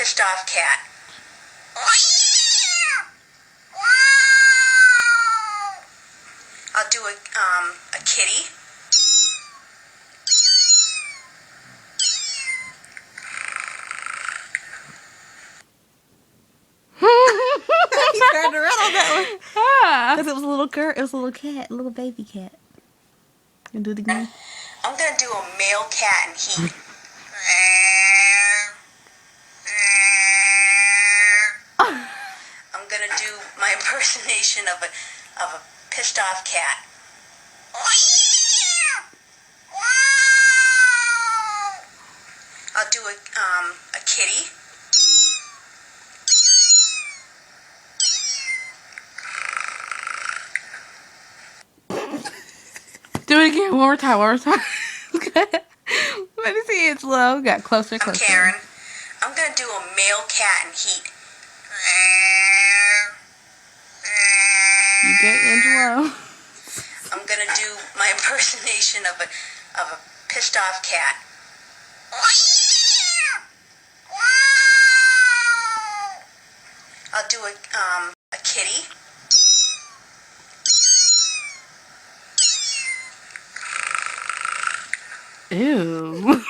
pissed off cat. I'll do a kitty. He started to run on that one. Because it was a little girl. It was a little cat. A little baby cat. You do it again? I'm going to do a male cat in heat. I'm going to do my impersonation of a pissed off cat. I'll do a kitty. Do it again. One more time. One more time. Let me see it slow. Got closer. I'm Karen. I'm going to do a male cat in heat. You good, Angelo? I'm going to do my impersonation of a pissed off cat. I'll do a kitty. Ew.